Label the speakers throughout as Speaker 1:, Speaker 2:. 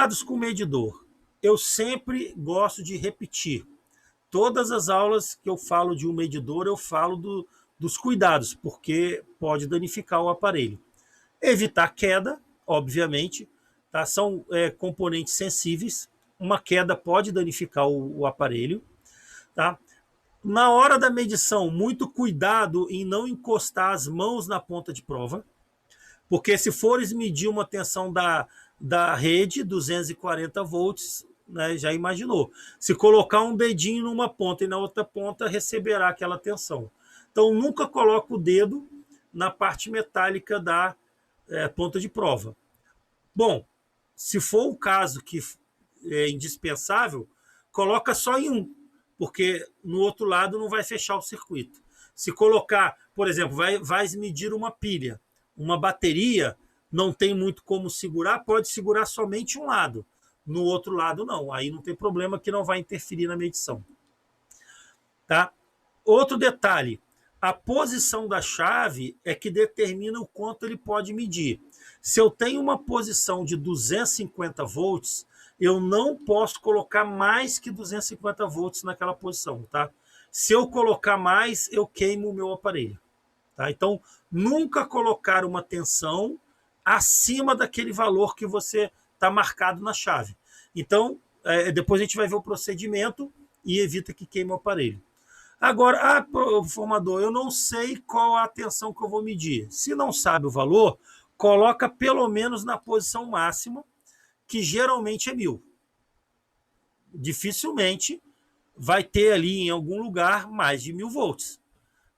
Speaker 1: Cuidados com o medidor. Eu sempre gosto de repetir. Todas as aulas que eu falo de um medidor, eu falo dos cuidados, porque pode danificar o aparelho. Evitar queda, obviamente, tá? São componentes sensíveis. Uma queda pode danificar o aparelho. Tá? Na hora da medição, muito cuidado em não encostar as mãos na ponta de prova, porque se fores medir uma tensão da rede, 240 volts, né, já imaginou. Se colocar um dedinho numa ponta e na outra ponta, receberá aquela tensão. Então, nunca coloque o dedo na parte metálica da ponta de prova. Bom, se for o caso que é indispensável, coloca só em um, porque no outro lado não vai fechar o circuito. Se colocar, por exemplo, vai medir uma pilha, uma bateria, não tem muito como segurar, pode segurar somente um lado. No outro lado, não. Aí não tem problema, que não vai interferir na medição. Tá? Outro detalhe, a posição da chave é que determina o quanto ele pode medir. Se eu tenho uma posição de 250 volts, eu não posso colocar mais que 250 volts naquela posição. Tá? Se eu colocar mais, eu queimo o meu aparelho. Tá? Então, nunca colocar uma tensão acima daquele valor que você está marcado na chave. Então, depois a gente vai ver o procedimento e evita que queime o aparelho. Agora, formador, eu não sei qual a tensão que eu vou medir. Se não sabe o valor, coloca pelo menos na posição máxima, que geralmente é 1000. Dificilmente vai ter ali em algum lugar mais de 1000 volts.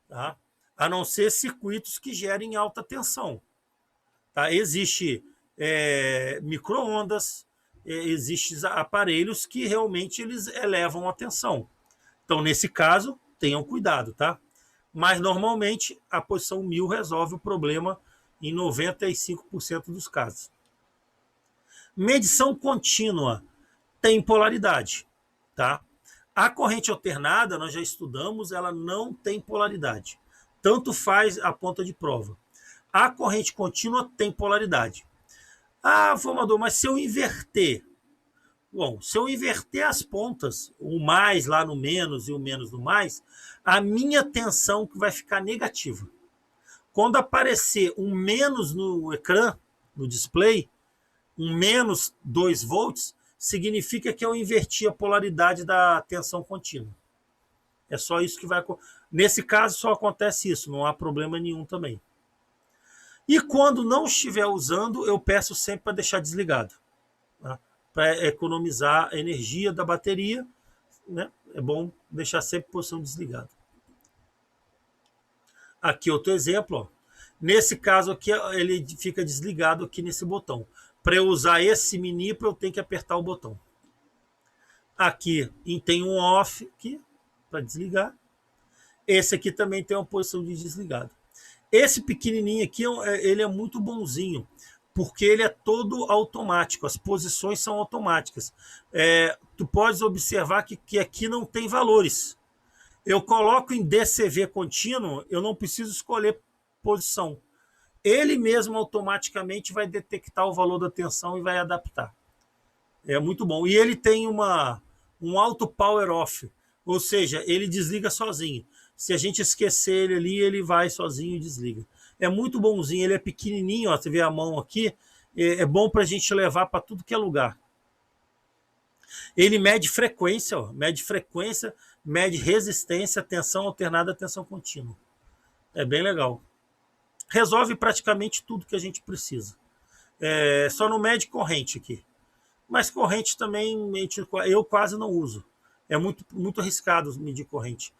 Speaker 1: Tá? A não ser circuitos que gerem alta tensão. Tá? Existe micro-ondas, existem aparelhos que realmente eles elevam a tensão. Então, nesse caso, tenham cuidado, tá? Mas, normalmente, a posição 1000 resolve o problema em 95% dos casos. Medição contínua tem polaridade, tá? A corrente alternada, nós já estudamos, ela não tem polaridade. Tanto faz a ponta de prova. A corrente contínua tem polaridade. Ah, formador, mas se eu inverter? Bom, se eu inverter as pontas, o mais lá no menos e o menos no mais, a minha tensão vai ficar negativa. Quando aparecer um menos no ecrã, no display, um menos 2 volts, significa que eu inverti a polaridade da tensão contínua. É só isso que vai acontecer. Nesse caso, só acontece isso, não há problema nenhum também. E quando não estiver usando, eu peço sempre para deixar desligado. Tá? Para economizar a energia da bateria, né? É bom deixar sempre em posição desligada. Aqui outro exemplo. Ó. Nesse caso aqui, ele fica desligado aqui nesse botão. Para eu usar esse maniplo, eu tenho que apertar o botão. Aqui tem um off aqui para desligar. Esse aqui também tem uma posição de desligado. Esse pequenininho aqui, ele é muito bonzinho, porque ele é todo automático, as posições são automáticas. Tu podes observar que aqui não tem valores. Eu coloco em DCV contínuo, eu não preciso escolher posição. Ele mesmo automaticamente vai detectar o valor da tensão e vai adaptar. É muito bom. E ele tem um auto power off, ou seja, ele desliga sozinho. Se a gente esquecer ele ali, ele vai sozinho e desliga. É muito bonzinho, ele é pequenininho, ó, você vê a mão aqui, é bom para a gente levar para tudo que é lugar. Ele mede frequência, ó, mede resistência, tensão alternada, tensão contínua. É bem legal. Resolve praticamente tudo que a gente precisa. Só não mede corrente aqui. Mas corrente também eu quase não uso. É muito arriscado medir corrente.